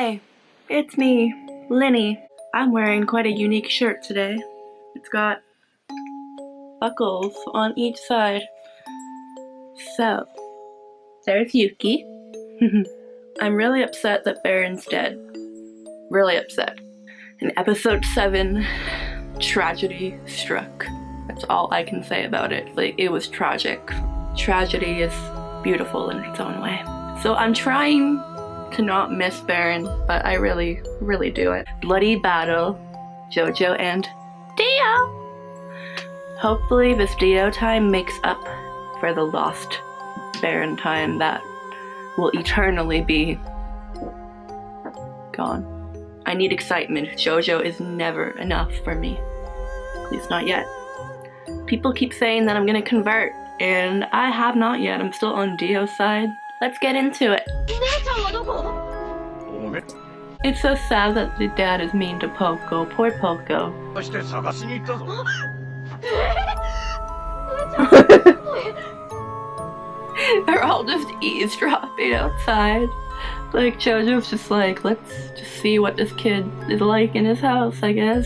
Hi, it's me, Liney. I'm wearing quite a unique shirt today. It's got buckles on each side. So, there's Yuki. I'm really upset that Baron's dead. Really upset. In episode 7, tragedy struck. That's all I can say about it. Like, it was tragic. Tragedy is beautiful in its own way. So I'm trying to not miss Baron, but I really do it. Bloody battle, Jojo and Dio! Hopefully this Dio time makes up for the lost Baron time that will eternally be gone. I need excitement. Jojo is never enough for me. At least not yet. People keep saying that I'm gonna convert, and I have not yet. I'm still on Dio's side. Let's get into it. It's so sad that the dad is mean to Poco. Poor Poco. They're all just eavesdropping outside. Like, Jojo's just like, let's just see what this kid is like in his house, I guess.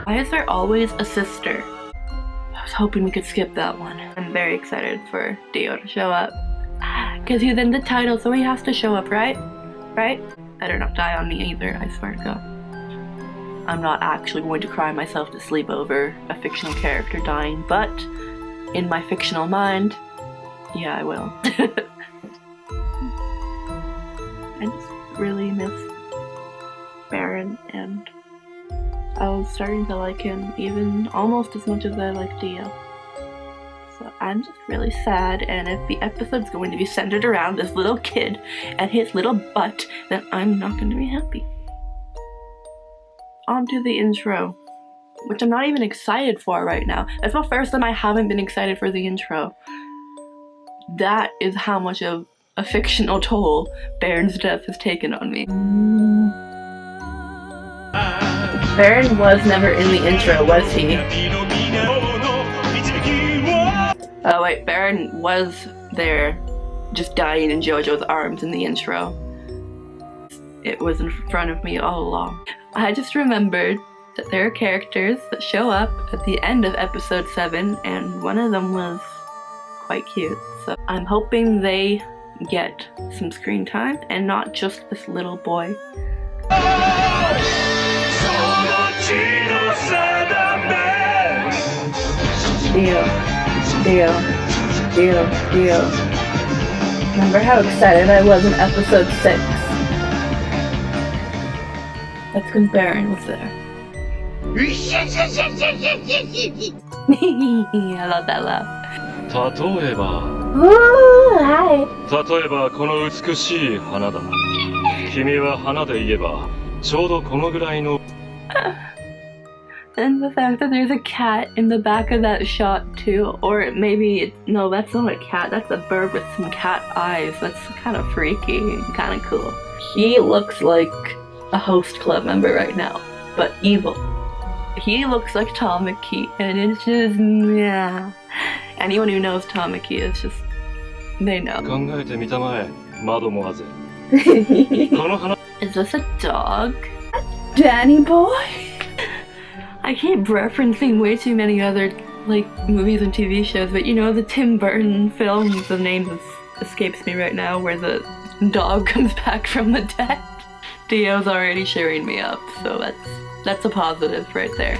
Why is there always a sister? I was hoping we could skip that one. I'm very excited for Dio to show up. Because he's in the title, so he has to show up, right? Right? Better not die on me either, I swear to God. I'm not actually going to cry myself to sleep over a fictional character dying, but in my fictional mind, yeah, I will. I just really miss Baron, and I was starting to like him even almost as much as I like Dio. So I'm just really sad, and if the episode's going to be centered around this little kid and his little butt, then I'm not going to be happy. On to the intro, which I'm not even excited for right now. That's the first time I haven't been excited for the intro. That is how much of a fictional toll Baron's death has taken on me. Baron was never in the intro, was he? Oh wait, Baron was there, just dying in Jojo's arms in the intro. It was in front of me all along. I just remembered that there are characters that show up at the end of episode 7, and one of them was quite cute. So I'm hoping they get some screen time and not just this little boy. Dio. Remember how excited I was in episode 6? That's because Baron was there. I love that laugh. 例えば Ooh, hi. 例えばこの美しい花だ。君は花で言えばちょうどこのぐらいの And the fact that there's a cat in the back of that shot too, or maybe, no, that's not a cat, that's a bird with some cat eyes. That's kind of freaky and kind of cool. He looks like a host club member right now, but evil. He looks like Tamaki, and it's just, yeah. Anyone who knows Tamaki is just, they know. 考えてみたまえ、窓もあぜ。 Is this a dog? Danny boy? I keep referencing way too many other, like, movies and TV shows, but you know, the Tim Burton films, the name escapes me right now, where the dog comes back from the dead. Dio's already cheering me up, so that's a positive right there.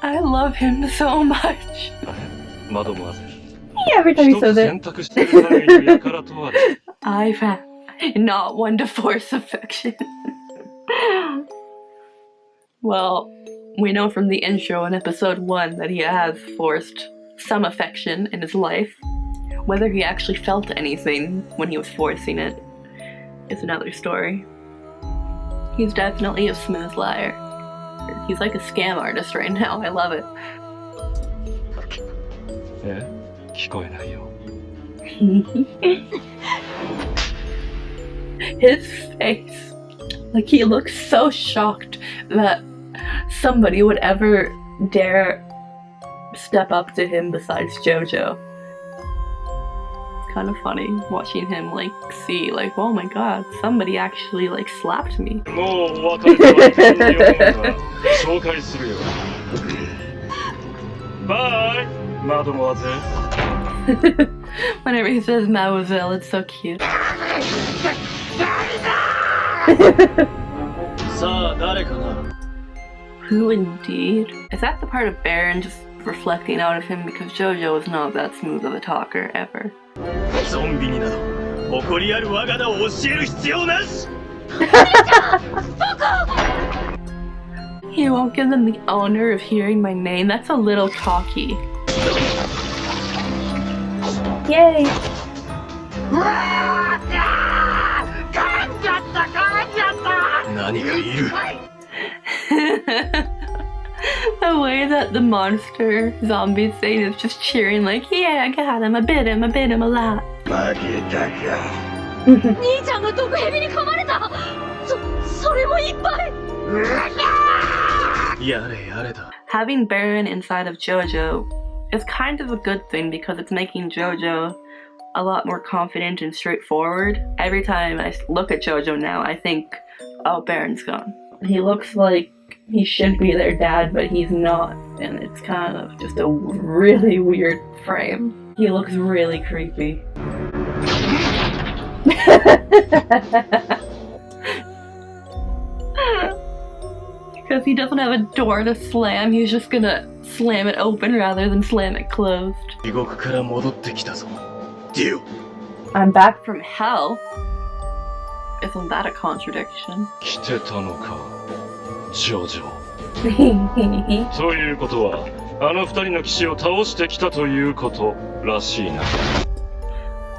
I love him so much. Every time he says it. I'm not one to force affection. Well, we know from the intro in episode 1 that he has forced some affection in his life. Whether he actually felt anything when he was forcing it is another story. He's definitely a smooth liar. He's like a scam artist right now. I love it. Yeah. 聞こえないよ。 His face, like he looks so shocked that somebody would ever dare step up to him besides Jojo. It's kind of funny watching him like see like, oh my god, somebody actually like slapped me. もうお別れとは言ってんようが紹介するよ。バイ、マドモアゼ。Whenever he says Mademoiselle, it's so cute. さあ誰かな。 Who indeed? Is that the part of Baron just reflecting out of him because Jojo is not that smooth of a talker ever? ゾンビになど誇りある我が名を教える必要なし。He won't give them the honor of hearing my name. That's a little cocky. Yay! 何がいる。 The way that the monster zombie thing is just cheering like, yeah, I got him, I bit him a lot. 負けたか。兄ちゃんが毒蛇に噛まれた。それもいっぱい。やれやれだ。 Having Baron inside of Jojo is kind of a good thing because it's making Jojo a lot more confident and straightforward. Every time I look at Jojo now, I think, oh, Baron's gone. He looks like he should be their dad, but he's not, and it's kind of just a really weird frame. He looks really creepy. Because he doesn't have a door to slam, he's just gonna slam it open rather than slam it closed. 地獄から戻ってきたぞ。ディオ。 I'm back from hell? Isn't that a contradiction? 来てたのか、ジョジョ。ということは、あの二人の騎士を倒してきたということらしいな。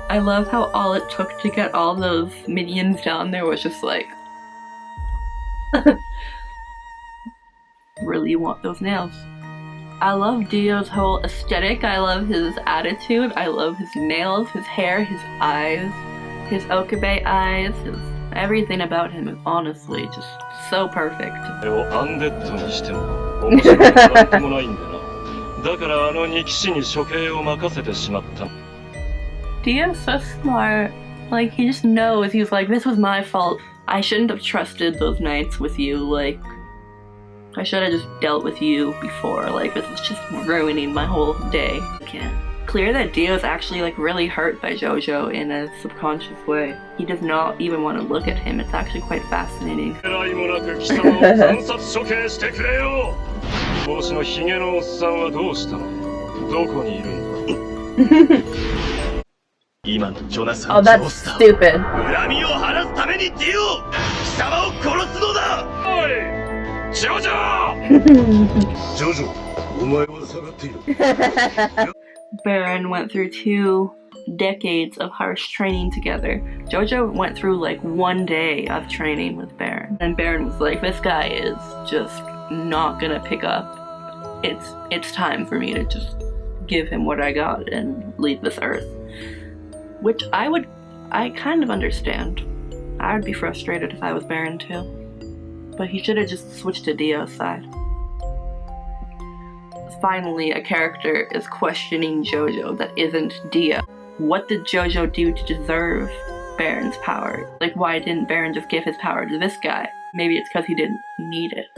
I love how all it took to get all those minions down there was just like, really you want those nails. I love Dio's whole aesthetic, I love his attitude, I love his nails, his hair, his eyes, his Okabe eyes, everything about him is honestly just so perfect. これをアンデッドにしても面白くなんともないんだな。だからあの二騎士に処刑を任せてしまった。 Dio's so smart. Like, he just knows. He's like, this was my fault. I shouldn't have trusted those knights with you. Like, I should have just dealt with you before. Like, this is just ruining my whole day. I can't. Clear that Dio's actually, like, really hurt by Jojo in a subconscious way. He does not even want to look at him. It's actually quite fascinating. 偉いもなく貴様を惨殺処刑してくれよ。帽子のヒゲのおっさんはどうしたの？どこにいるんだ？ 今のジョナサン・ジョースター。 stupid. 恨みを晴らすためにディオ、貴様を殺すのだ。おい、ジョジョ。ジョジョ、お前は下がっている。 Baron went through 2 decades of harsh training together. Jojo went through like 1 day of training with Baron. And Baron was like, this guy is just not gonna pick up. It's time for me to just give him what I got and leave this earth. Which I kind of understand. I would be frustrated if I was Baron too. But he should have just switched to Dio's side. Finally, a character is questioning Jojo that isn't Dio. What did Jojo do to deserve Baron's power? Like, why didn't Baron just give his power to this guy? Maybe it's because he didn't need it.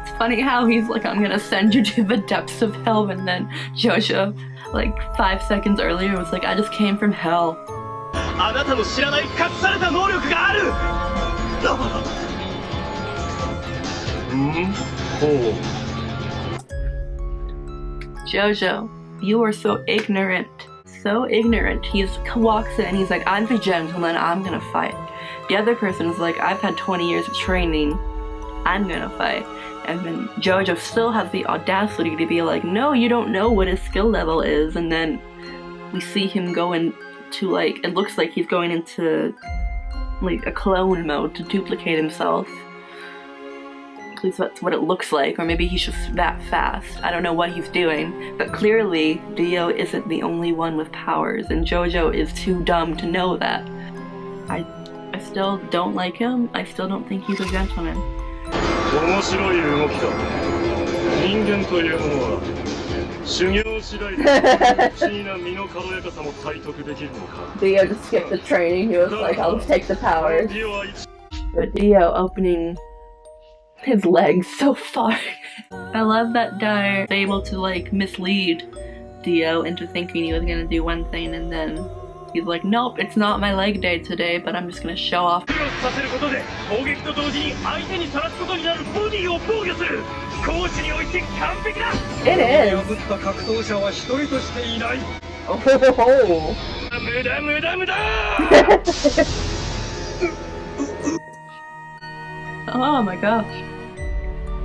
It's funny how he's like, I'm gonna send you to the depths of hell, and then Jojo, like 5 seconds earlier, was like, I just came from hell. あなたの知らない隠された能力がある。ほう。 Jojo, you are so ignorant. So ignorant. He walks in and he's like, I'm the gentleman, I'm gonna fight. The other person is like, I've had 20 years of training, I'm gonna fight. And then Jojo still has the audacity to be like, no, you don't know what his skill level is. And then we see him go into like, it looks like he's going into like a clone mode to duplicate himself. At least that's what it looks like, or maybe he's just that fast. I don't know what he's doing, but clearly Dio isn't the only one with powers, and Jojo is too dumb to know that. I still don't like him. I still don't think he's a gentleman. 面白い動きだ。人間というものは修行次第で不思議な身の軽やかさも体得できるのか。Dio just skipped the training. He was like, I'll just take the powers. But Dio opening his legs so far. I love that Dyer was able to like mislead Dio into thinking he was gonna do one thing, and then he's like, nope, it's not my leg day today, but I'm just gonna show off. It is. Oh my gosh.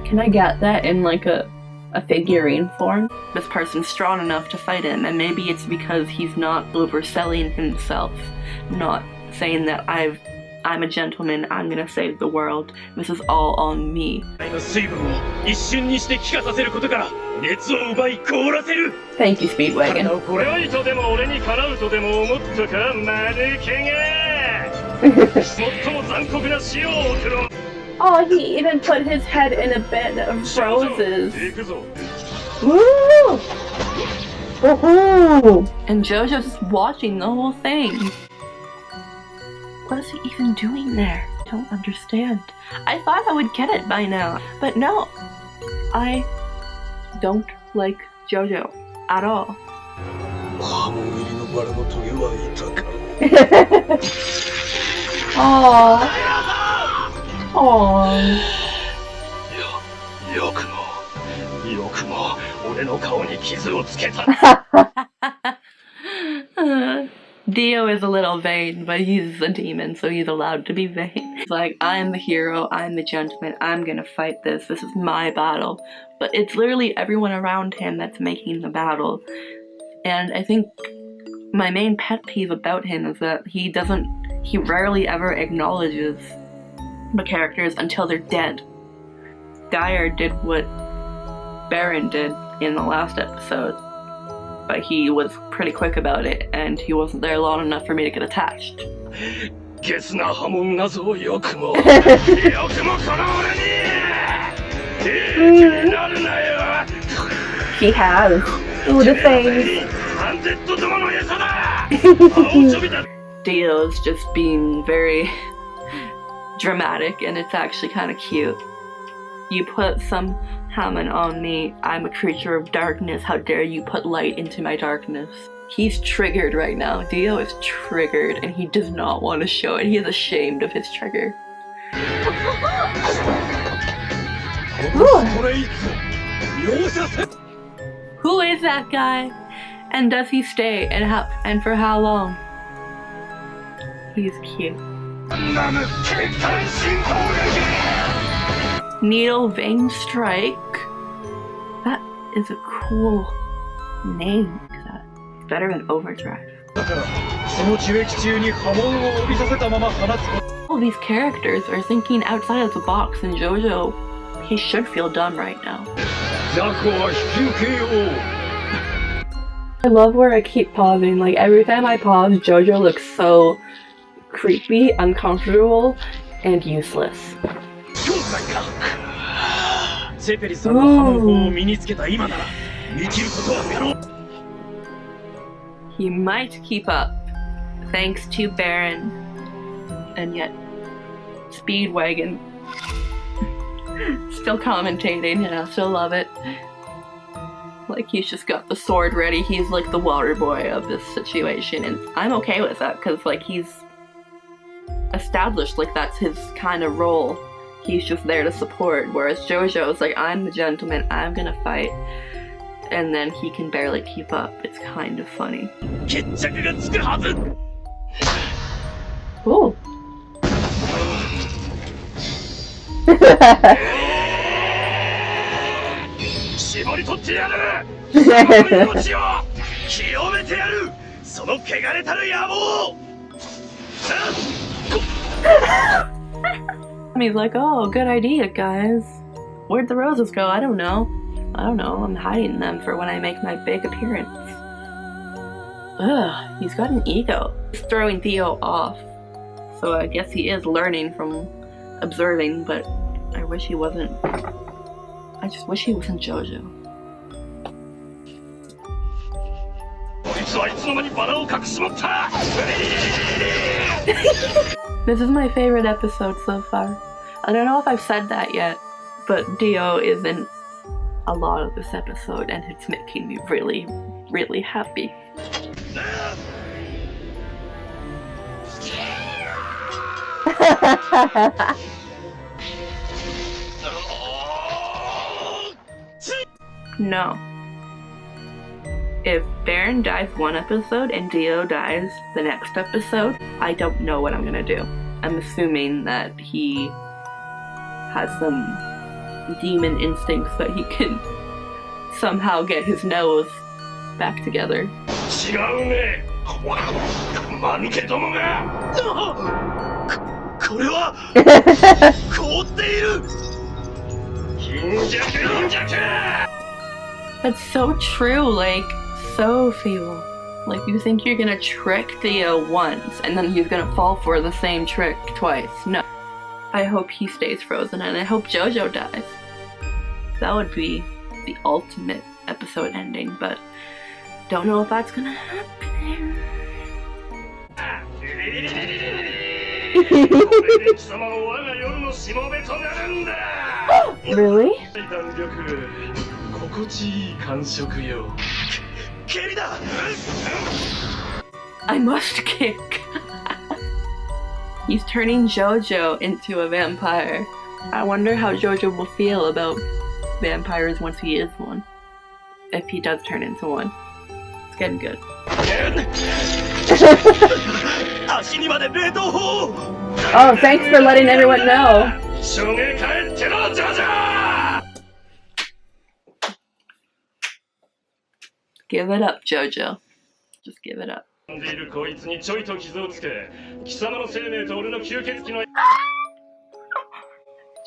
Can I get that in like a figurine form? This person's strong enough to fight him, and maybe it's because he's not overselling himself, not saying that I'm a gentleman, I'm gonna save the world, this is all on me. Thank you, Speedwagon. Oh, he even put his head in a bed of roses. Woo! Woohoo! And Jojo's just watching the whole thing. What is he even doing there? I don't understand. I thought I would get it by now, but no. I don't like Jojo at all. Aww. Aww. Dio is a little vain, but he's a demon, so he's allowed to be vain. He's like, I'm the hero, I'm the gentleman, I'm gonna fight this is my battle. But it's literally everyone around him that's making the battle. And I think my main pet peeve about him is that he rarely ever acknowledges the characters until they're dead. Dyer did what Baron did in the last episode, but he was pretty quick about it, and he wasn't there long enough for me to get attached. He has. Ooh, the things. Dio's just being very dramatic, and it's actually kind of cute. You put some Hammond on me, I'm a creature of darkness, how dare you put light into my darkness. He's triggered right now. Dio is triggered, and he does not want to show it. He is ashamed of his trigger. Who is that guy? And does he stay? And for how long? He's cute. Needle Vein Strike. That is a cool name. It's better than Overdrive. All these characters are thinking outside of the box, and Jojo, he should feel dumb right now. I love where I keep pausing. Like every time I pause, Jojo looks so creepy, uncomfortable, and useless. Ooh. He might keep up, thanks to Baron, and yet Speedwagon still commentating, and I still love it. Like, he's just got the sword ready. He's like the water boy of this situation, and I'm okay with that, because like he's established like that's his kind of role. He's just there to support, whereas Jojo's like, I'm the gentleman, I'm gonna fight, and then he can barely keep up. It's kind of funny. Ooh. He's like, oh, good idea, guys. Where'd the roses go? I don't know. I'm hiding them for when I make my big appearance. Ugh, he's got an ego. He's throwing Theo off. so I guess he is learning from observing, but I wish he wasn't. I just wish he wasn't Jojo. This is my favorite episode so far. I don't know if I've said that yet, but Dio is in a lot of this episode and it's making me really, really happy. No. If Baron dies one episode and Dio dies the next episode, I don't know what I'm gonna do. I'm assuming that he has some demon instincts that he can somehow get his nose back together. That's so true, like, so feeble. Like, you think you're gonna trick Dio once, and then he's gonna fall for the same trick twice. No. I hope he stays frozen, and I hope Jojo dies. That would be the ultimate episode ending, but don't know if that's gonna happen. Really? I must kick. He's turning Jojo into a vampire. I wonder how Jojo will feel about vampires once he is one. If he does turn into one. It's getting good. Oh, thanks for letting everyone know. Give it up, Jojo. Just give it up.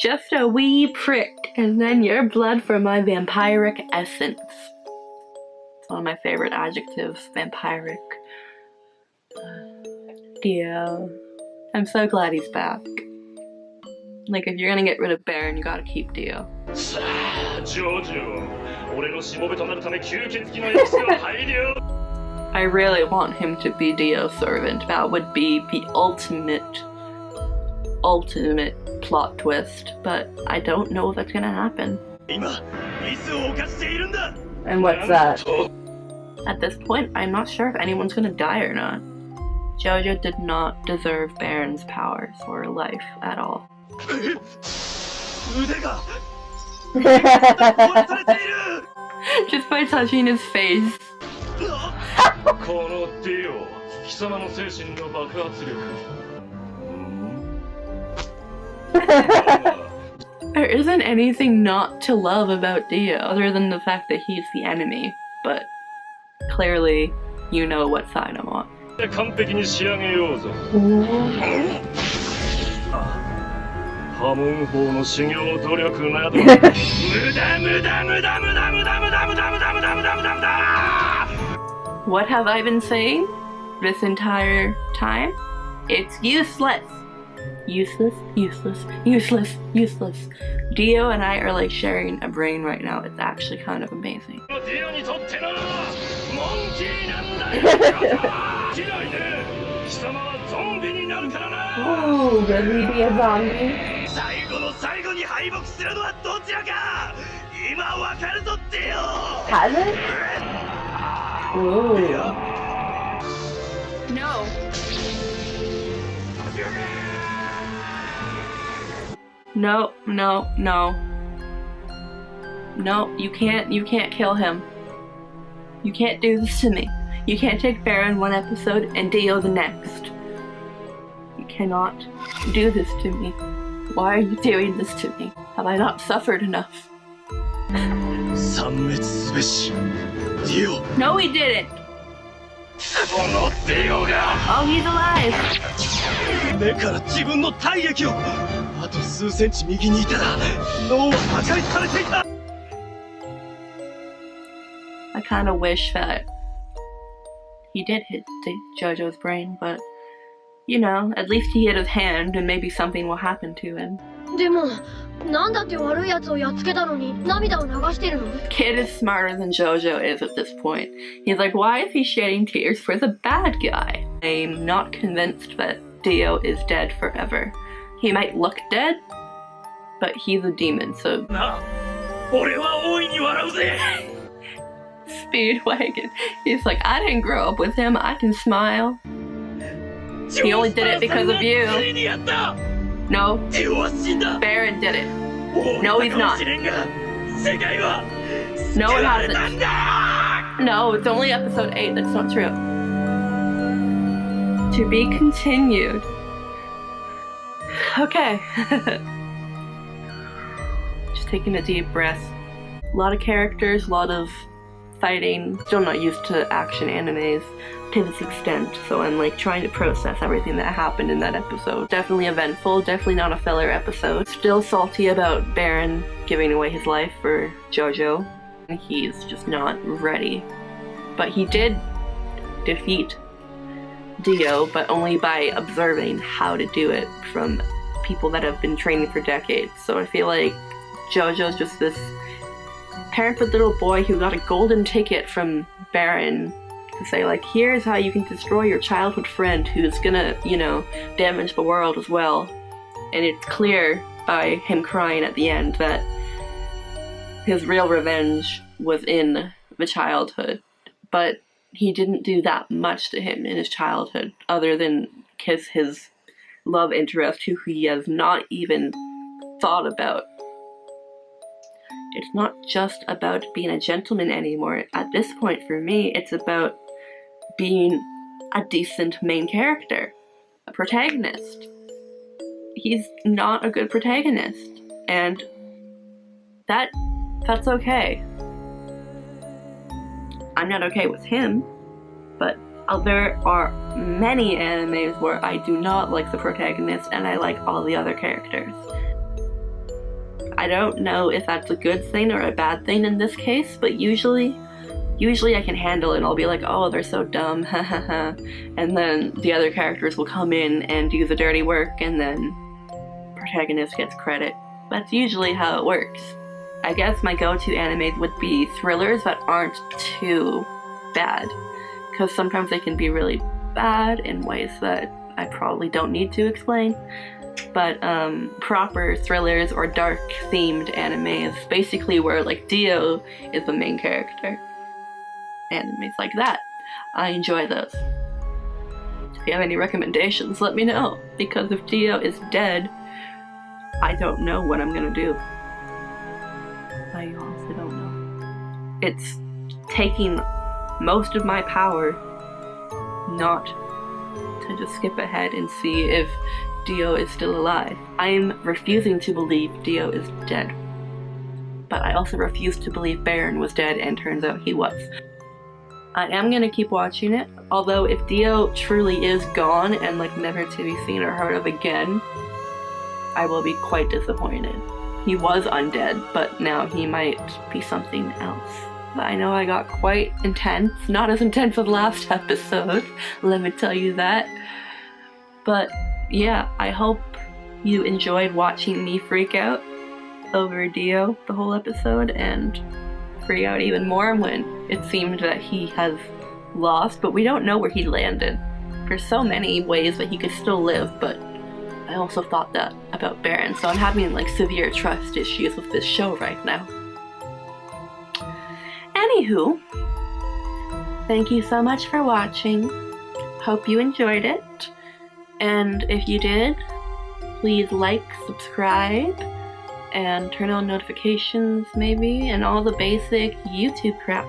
Just a wee prick, and then your blood for my vampiric essence. It's one of my favorite adjectives, vampiric. Dio. I'm so glad he's back. Like, if you're gonna get rid of Baron, you gotta keep Dio. I really want him to be Dio's servant. That would be the ultimate plot twist, but I don't know if that's gonna happen. And what's that? At this point, I'm not sure if anyone's gonna die or not. Jojo did not deserve Baron's powers or life at all. Just by touching his face. There isn't anything not to love about Dio other than the fact that he's the enemy, but clearly you know what side I'm on. What have I been saying this entire time? It's useless. Useless, useless, useless, useless. Dio and I are like sharing a brain right now. It's actually kind of amazing. Ooh, will he be a zombie? Has it? Ooh. No. No, no, no. No, you can't kill him. You can't do this to me. You can't take Baron one episode and Dio the next. You cannot do this to me. Why are you doing this to me? Have I not suffered enough? No, he didn't! Oh, he's alive! I kind of wish that he did hit Jojo's brain, but you know, at least he hit his hand and maybe something will happen to him. でも、なんだって悪い奴をやっつけたのに涙を流してるの？ Kid is smarter than Jojo is at this point. He's like, why is he shedding tears for the bad guy? I'm not convinced that Dio is dead forever. He might look dead, but he's a demon, so... なあ、俺は大いに笑うぜ。 Speedwagon. He's like, I didn't grow up with him, I can smile. He only did it because of you. No, Baron did it. No, he's not. No, it hasn't. No, it's only episode 8, that's not true. To be continued. Okay. Just taking a deep breath. A lot of characters, a lot of fighting. Still not used to action animes to this extent, so I'm like trying to process everything that happened in that episode. Definitely eventful, definitely not a filler episode. Still salty about Baron giving away his life for Jojo. He's just not ready. But he did defeat Dio, but only by observing how to do it from people that have been training for decades. So I feel like Jojo's just this parenthood little boy who got a golden ticket from Baron to say like, here's how you can destroy your childhood friend who's gonna, you know, damage the world as well. And it's clear by him crying at the end that his real revenge was in the childhood. But he didn't do that much to him in his childhood other than kiss his love interest who he has not even thought about. It's not just about being a gentleman anymore. At this point for me, it's about being a decent main character, a protagonist. He's not a good protagonist, and that's okay. I'm not okay with him, but there are many animes where I do not like the protagonist and I like all the other characters. I don't know if that's a good thing or a bad thing in this case, but usually I can handle it and I'll be like, oh, they're so dumb, hahaha. And then the other characters will come in and do the dirty work and then protagonist gets credit. That's usually how it works. I guess my go-to animes would be thrillers that aren't too bad, because sometimes they can be really bad in ways that I probably don't need to explain. But proper thrillers or dark themed animes, basically where like Dio is the main character. Animes like that, I enjoy those. If you have any recommendations, let me know, because if Dio is dead, I don't know what I'm gonna do. I honestly don't know. It's taking most of my power not to just skip ahead and see if Dio is still alive. I'm refusing to believe Dio is dead. But I also refuse to believe Baron was dead, and turns out he was. I am gonna keep watching it, although if Dio truly is gone and like never to be seen or heard of again, I will be quite disappointed. He was undead, but now he might be something else. I know I got quite intense, not as intense as last episode, let me tell you that. But yeah, I hope you enjoyed watching me freak out over Dio the whole episode and freak out even more when it seemed that he has lost, but we don't know where he landed. There's so many ways that he could still live, but I also thought that about Baron, so I'm having like severe trust issues with this show right now. Anywho, thank you so much for watching. Hope you enjoyed it. And if you did, please like, subscribe, and turn on notifications maybe, and all the basic YouTube crap.